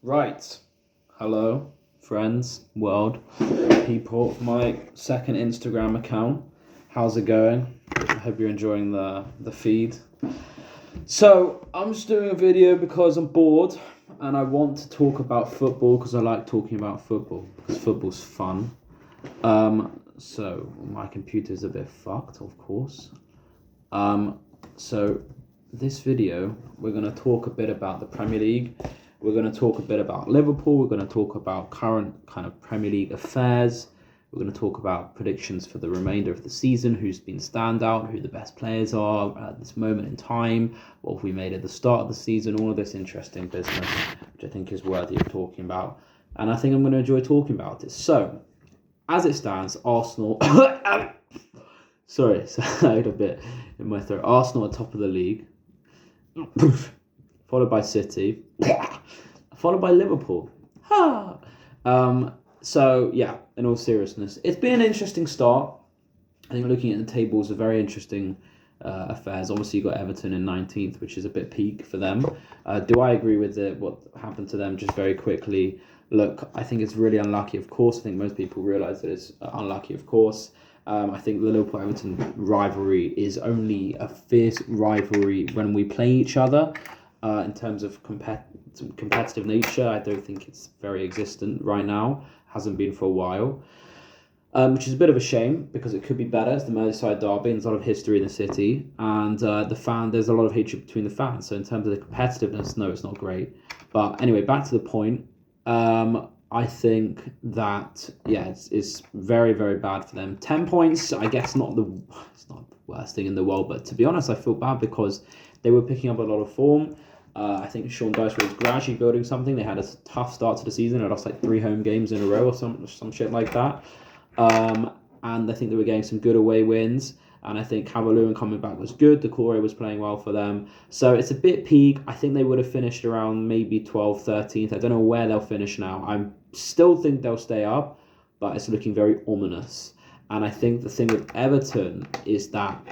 Right. Hello, friends, world, people. My second Instagram account. How's it going? I hope you're enjoying the feed. So I'm just doing a video because I'm bored and I want to talk about football because I like talking about football because football's fun. So my computer's a bit fucked, of course. So this video we're going to talk a bit about the Premier League. We're going to talk a bit about Liverpool. We're going to talk about current kind of Premier League affairs. We're going to talk about predictions for the remainder of the season, who's been standout, who the best players are at this moment in time, what have we made at the start of the season, all of this interesting business, which I think is worthy of talking about. And I think I'm going to enjoy talking about it. So, as it stands, Arsenal... Sorry, I had a bit in my throat. Arsenal at top of the league, followed by City, followed by Liverpool. So, yeah, in all seriousness, it's been an interesting start. I think looking at the tables are very interesting affairs. Obviously, you got Everton in 19th, which is a bit peak for them. Do I agree with what happened to them? Just very quickly, look, I think it's really unlucky, of course. I think most people realise that it's unlucky, of course. I think the Liverpool-Everton rivalry is only a fierce rivalry when we play each other. In terms of competitive nature, I don't think it's very existent right now. Hasn't been for a while, which is a bit of a shame because it could be better. It's the Merseyside derby and there's a lot of history in the city, and there's a lot of hatred between the fans. So in terms of the competitiveness, no, it's not great. But anyway, back to the point. I think that it's very, very bad for them. 10 points, I guess, it's not the worst thing in the world. But to be honest, I feel bad because they were picking up a lot of form. I think Sean Dyche was gradually building something. They had a tough start to the season. They lost like 3 home games in a row or some shit like that. And I think they were getting some good away wins. And I think Cavalier coming back was good. Decore was playing well for them. So it's a bit peak. I think they would have finished around maybe 12th, 13th. I don't know where they'll finish now. I still think they'll stay up, but it's looking very ominous. And I think the thing with Everton is that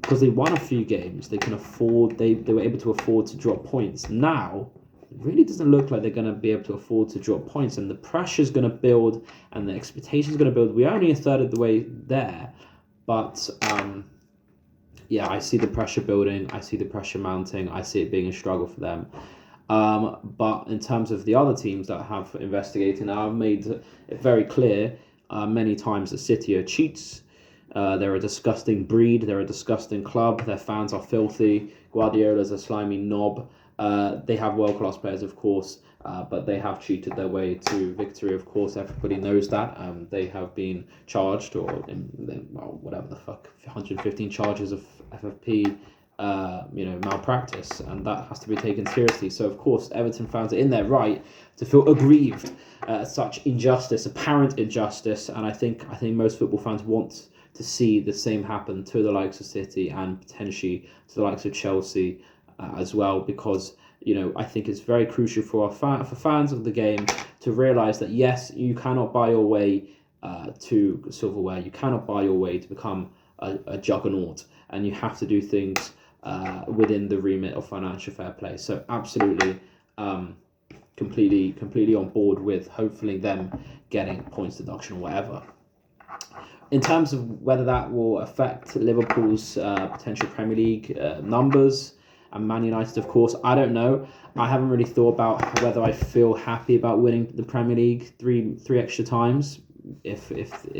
because they won a few games, they were able to afford to drop points. Now, it really doesn't look like they're going to be able to afford to drop points. And the pressure's going to build and the expectation's going to build. We're only a third of the way there. But, I see the pressure building. I see the pressure mounting. I see it being a struggle for them. But in terms of the other teams that have investigated now, I've made it very clear many times that City are cheats. They're a disgusting breed. They're a disgusting club. Their fans are filthy. Guardiola's a slimy knob. They have world-class players, of course, but they have cheated their way to victory, of course. Everybody knows that. They have been charged, whatever the fuck, 115 charges of FFP, malpractice, and that has to be taken seriously. So, of course, Everton fans are in their right to feel aggrieved at such injustice, apparent injustice, and I think most football fans want to see the same happen to the likes of City and potentially to the likes of Chelsea as well, because I think it's very crucial for for fans of the game to realise that yes, you cannot buy your way to silverware. You cannot buy your way to become a juggernaut, and you have to do things within the remit of financial fair play. So absolutely, completely on board with hopefully them getting points deduction or whatever. In terms of whether that will affect Liverpool's potential Premier League numbers and Man United, of course, I don't know. I haven't really thought about whether I feel happy about winning the Premier League three extra times if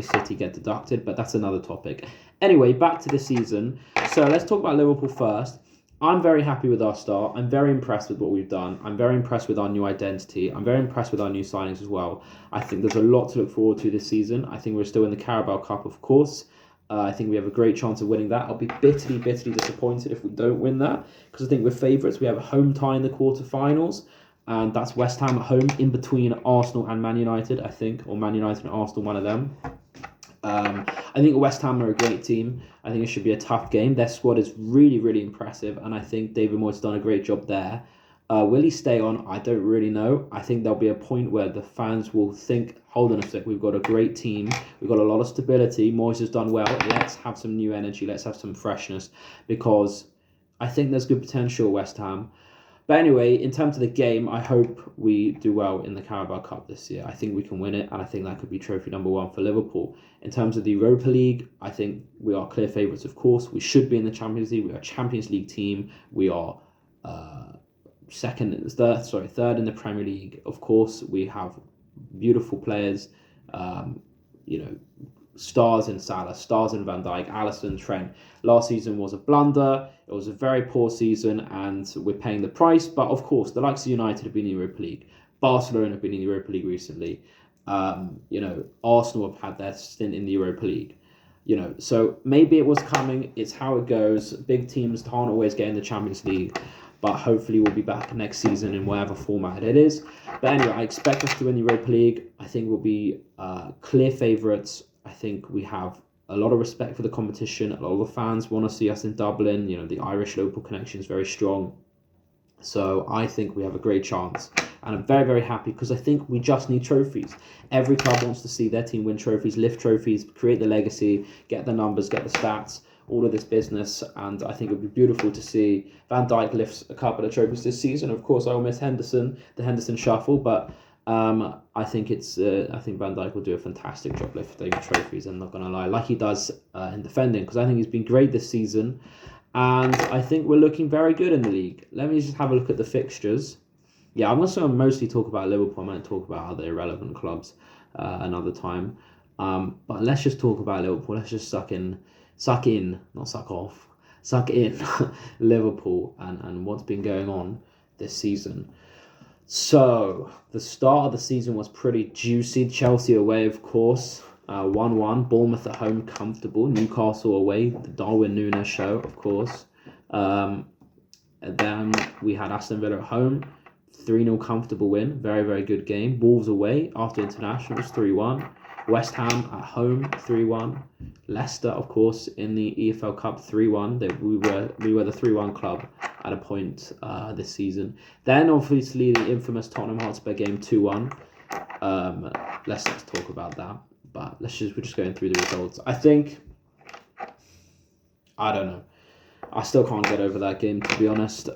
City get deducted, but that's another topic. Anyway, back to the season. So let's talk about Liverpool first. I'm very happy with our start. I'm very impressed with what we've done. I'm very impressed with our new identity. I'm very impressed with our new signings as well. I think there's a lot to look forward to this season. I think we're still in the Carabao Cup, of course. I think we have a great chance of winning that. I'll be bitterly disappointed if we don't win that, because I think we're favourites. We have a home tie in the quarterfinals, and that's West Ham at home in between Arsenal and Man United, I think, or Man United and Arsenal, one of them. I think West Ham are a great team. I think it should be a tough game. Their squad is really, really impressive, and I think David Moyes has done a great job there. Will he stay on? I don't really know. I think there'll be a point where the fans will think, hold on a sec, we've got a great team. We've got a lot of stability. Moyes has done well. Let's have some new energy. Let's have some freshness, because I think there's good potential at West Ham. But anyway, in terms of the game, I hope we do well in the Carabao Cup this year. I think we can win it, and I think that could be trophy number 1 for Liverpool. In terms of the Europa League, I think we are clear favourites, of course. We should be in the Champions League. We are a Champions League team. We are third in the Premier League. Of course, we have beautiful players, stars in Salah, stars in Van Dijk, Alisson, Trent. Last season was a blunder. It was a very poor season, and we're paying the price. But of course, the likes of United have been in the Europa League. Barcelona have been in the Europa League recently. Arsenal have had their stint in the Europa League. So maybe it was coming. It's how it goes. Big teams can't always get in the Champions League, but hopefully we'll be back next season in whatever format it is. But anyway, I expect us to win the Europa League. I think we'll be clear favourites. I think we have a lot of respect for the competition. A lot of the fans want to see us in Dublin. The Irish local connection is very strong. So I think we have a great chance. And I'm very, very happy because I think we just need trophies. Every club wants to see their team win trophies, lift trophies, create the legacy, get the numbers, get the stats, all of this business. And I think it would be beautiful to see Van Dijk lifts a couple of trophies this season. Of course, I will miss Henderson, the Henderson shuffle, but I think Van Dijk will do a fantastic job lifting trophies. I'm not going to lie, like he does in defending, because I think he's been great this season. And I think we're looking very good in the league. Let me just have a look at the fixtures. Yeah, I'm going to mostly talk about Liverpool. I might talk about other irrelevant clubs another time. But let's just talk about Liverpool. Let's just suck in, not suck off, suck in Liverpool and what's been going on this season. So, the start of the season was pretty juicy. Chelsea away, of course. 1-1. Bournemouth at home, comfortable. Newcastle away, the Darwin Núñez show, of course. And then we had Aston Villa at home. 3-0 comfortable win. Very, very good game. Wolves away after internationals, 3-1. West Ham at home, 3-1. Leicester, of course, in the EFL Cup, 3-1. We were the 3-1 club at a point this season. Then, obviously, the infamous Tottenham Hotspur game, 2-1. Let's talk about that. But we're just going through the results. I don't know. I still can't get over that game, to be honest.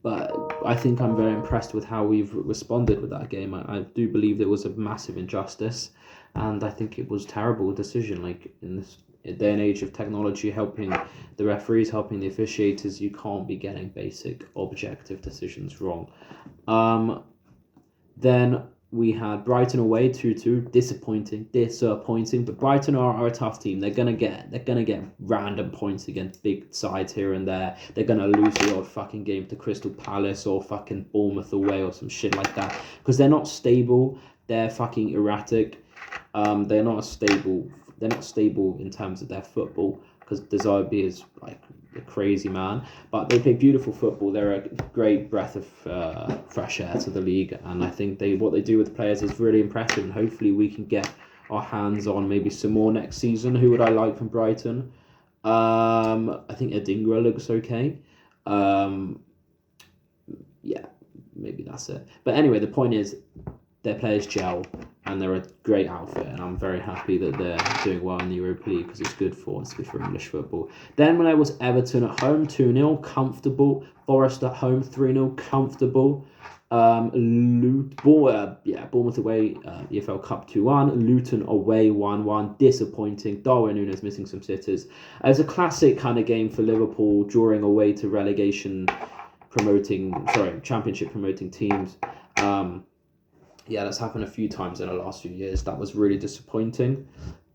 But I think I'm very impressed with how we've responded with that game. I do believe there was a massive injustice, and I think it was a terrible decision. Like, in this day and age of technology helping the referees, helping the officiators, you can't be getting basic objective decisions wrong. Then we had Brighton away 2-2, disappointing. But Brighton are a tough team. They're gonna get random points against big sides here and there. They're gonna lose the odd fucking game to Crystal Palace or fucking Bournemouth away or some shit like that, because they're not stable. They're fucking erratic. They're not stable in terms of their football, because De Zerbi is like a crazy man, but they play beautiful football. They're a great breath of fresh air to the league, and I think what they do with players is really impressive, and hopefully we can get our hands on maybe some more next season. Who would I like from Brighton? I think Adingra looks okay. Yeah, maybe that's it. But anyway, the point is their players gel, and they're a great outfit, and I'm very happy that they're doing well in the Europa League, because it's good for English football. Then when I was Everton at home, 2-0, comfortable. Forest at home, 3-0, comfortable. Bournemouth away, EFL Cup 2-1. Luton away, 1-1, disappointing. Darwin Núñez missing some sitters. It's a classic kind of game for Liverpool, drawing away to championship promoting teams. Yeah, that's happened a few times in the last few years. That was really disappointing.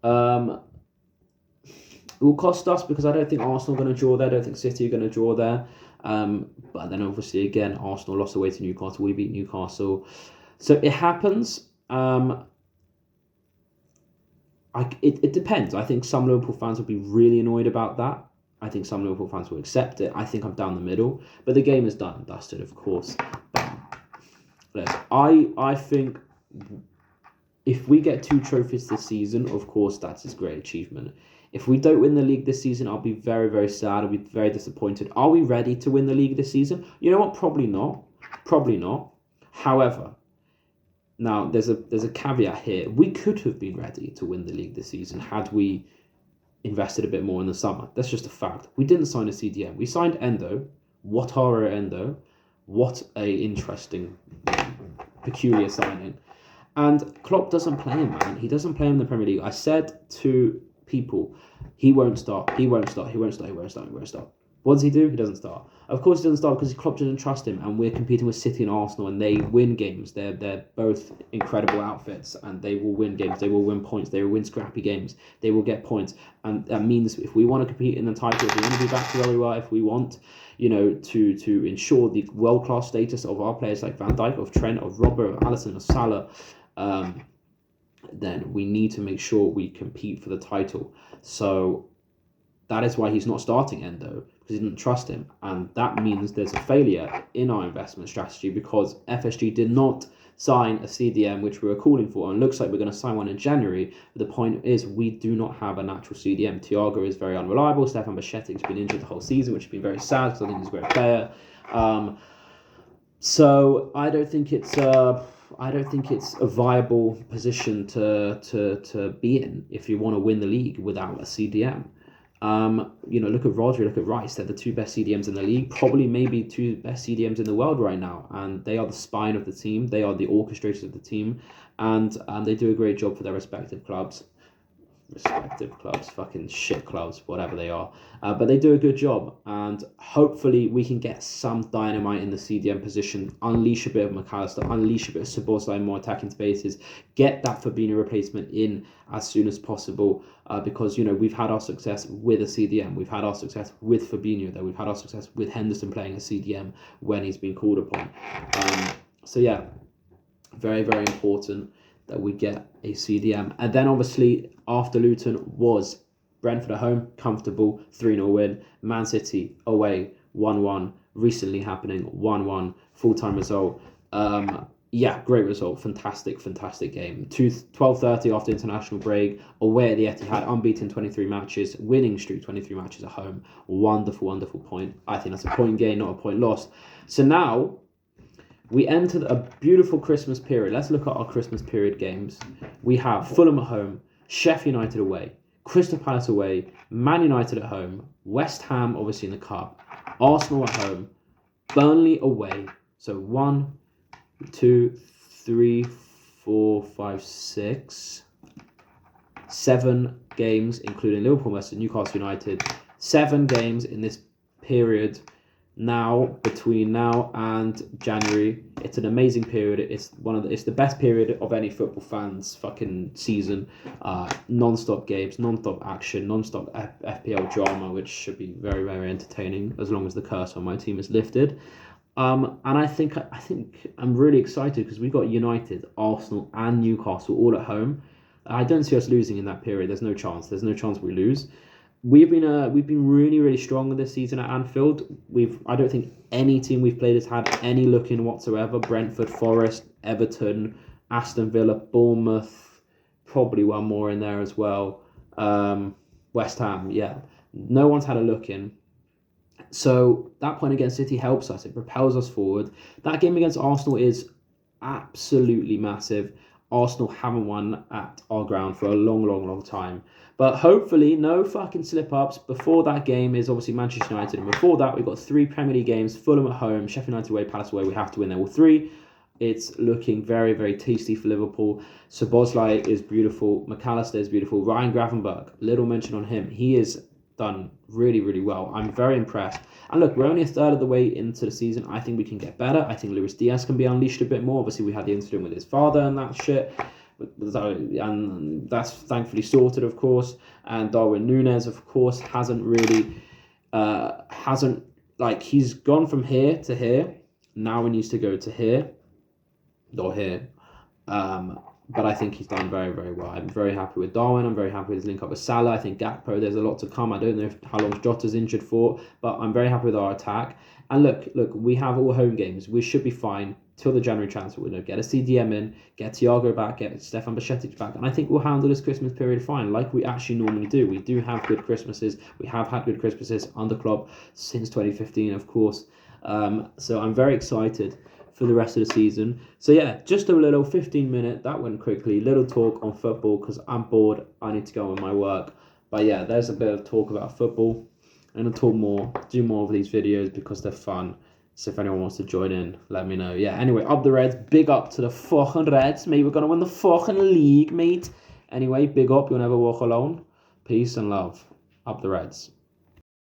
It will cost us, because I don't think Arsenal are going to draw there. I don't think City are going to draw there. But then obviously, again, Arsenal lost away to Newcastle. We beat Newcastle. So it happens. It depends. I think some Liverpool fans will be really annoyed about that. I think some Liverpool fans will accept it. I think I'm down the middle. But the game is done and dusted, of course. I think if we get 2 trophies this season, of course, that's a great achievement. If we don't win the league this season, I'll be very, very sad. I'll be very disappointed. Are we ready to win the league this season? You know what? Probably not. However, now there's a caveat here. We could have been ready to win the league this season had we invested a bit more in the summer. That's just a fact. We didn't sign a CDM. We signed Endo, Wataru Endo, What a interesting, peculiar signing. And Klopp doesn't play him, man. He doesn't play him in the Premier League. I said to people, he won't start. He won't start. He won't start. He won't start. He won't start. What does he do? He doesn't start. Of course he doesn't start because Klopp doesn't trust him, and we're competing with City and Arsenal, and they win games. They're both incredible outfits, and they will win games. They will win points. They will win scrappy games. They will get points, and that means if we want to compete in the title, if we want to be back to where we were, if we want, to ensure the world class status of our players like Van Dijk, of Trent, of Robert, of Alisson, of Salah, then we need to make sure we compete for the title. So that is why he's not starting Endo, because he didn't trust him. And that means there's a failure in our investment strategy because FSG did not sign a CDM, which we were calling for. And it looks like we're going to sign one in January. But the point is, we do not have a natural CDM. Thiago is very unreliable. Stefan Bajcetic's been injured the whole season, which has been very sad because I think he's a great player. So I don't think it's a viable position to be in if you want to win the league without a CDM. Look at Rodri, look at Rice. They're the two best CDMs in the league, probably maybe two best CDMs in the world right now, and they are the spine of the team. They are the orchestrators of the team, and they do a great job for their respective clubs. Fucking shit clubs, whatever they are. But they do a good job, and hopefully we can get some dynamite in the CDM position, unleash a bit of McAllister, unleash a bit of Szoboszlai, more attacking spaces, get that Fabinho replacement in as soon as possible, because, we've had our success with a CDM. We've had our success with Fabinho, though. We've had our success with Henderson playing a CDM when he's been called upon. So yeah, very, very important that we get a CDM. And then obviously after Luton was Brentford at home, comfortable 3-0 win. Man City away 1-1, recently happening 1-1, full-time result. Great result, fantastic game. 12:30 after international break, away at the Etihad, unbeaten 23 matches, winning streak 23 matches at home. Wonderful point. I think that's a point gain, not a point lost. So now we entered a beautiful Christmas period. Let's look at our Christmas period games. We have Fulham at home, Sheffield United away, Crystal Palace away, Man United at home, West Ham obviously in the cup, Arsenal at home, Burnley away. So 1, 2, 3, 4, 5, 6, 7 games, including Liverpool versus Newcastle United. 7 games in this period. Now, between now and January, it's an amazing period. It's the best period of any football fan's fucking season. Non-stop games, non-stop action, non-stop FPL drama, which should be very, very entertaining as long as the curse on my team is lifted. And I think I'm really excited because we got United, Arsenal, and Newcastle all at home. I don't see us losing in that period. There's no chance. There's no chance we lose. We've been really, really strong this season at Anfield. I don't think any team we've played has had any look in whatsoever. Brentford, Forest, Everton, Aston Villa, Bournemouth, probably one more in there as well. West Ham, yeah. No one's had a look in. So that point against City helps us. It propels us forward. That game against Arsenal is absolutely massive. Arsenal haven't won at our ground for a long time. But hopefully, no fucking slip-ups. Before that game is obviously Manchester United. And before that, we've got 3 Premier League games. Fulham at home, Sheffield United away, Palace away. We have to win them all 3. It's looking very, very tasty for Liverpool. Szoboszlai is beautiful. McAllister is beautiful. Ryan Gravenberch, little mention on him. He is done really, really well. I'm very impressed. And look, we're only a third of the way into the season. I think we can get better. I think Luis Diaz can be unleashed a bit more. Obviously, we had the incident with his father and that shit. And that's thankfully sorted, of course. And Darwin Núñez, of course, he's gone from here to here. Now he needs to go to here or here. But I think he's done very, very well. I'm very happy with Darwin. I'm very happy with his link up with Salah. I think Gakpo, there's a lot to come. I don't know how long Jota's injured for, but I'm very happy with our attack. And look, we have all home games. We should be fine till the January transfer window. Get a CDM in, get Thiago back, get Stefan Bajcetic back, and I think we'll handle this Christmas period fine, like we actually normally do. We do have good Christmases. We have had good Christmases under Klopp since 2015, of course. So I'm very excited for the rest of the season. So yeah, just a little 15-minute, that went quickly, little talk on football because I'm bored. I need to go on my work. But yeah, there's a bit of talk about football. I'm going to talk more, do more of these videos because they're fun. So if anyone wants to join in, let me know. Yeah, anyway, up the Reds. Big up to the fucking Reds, mate. We're going to win the fucking league, mate. Anyway, big up. You'll never walk alone. Peace and love. Up the Reds.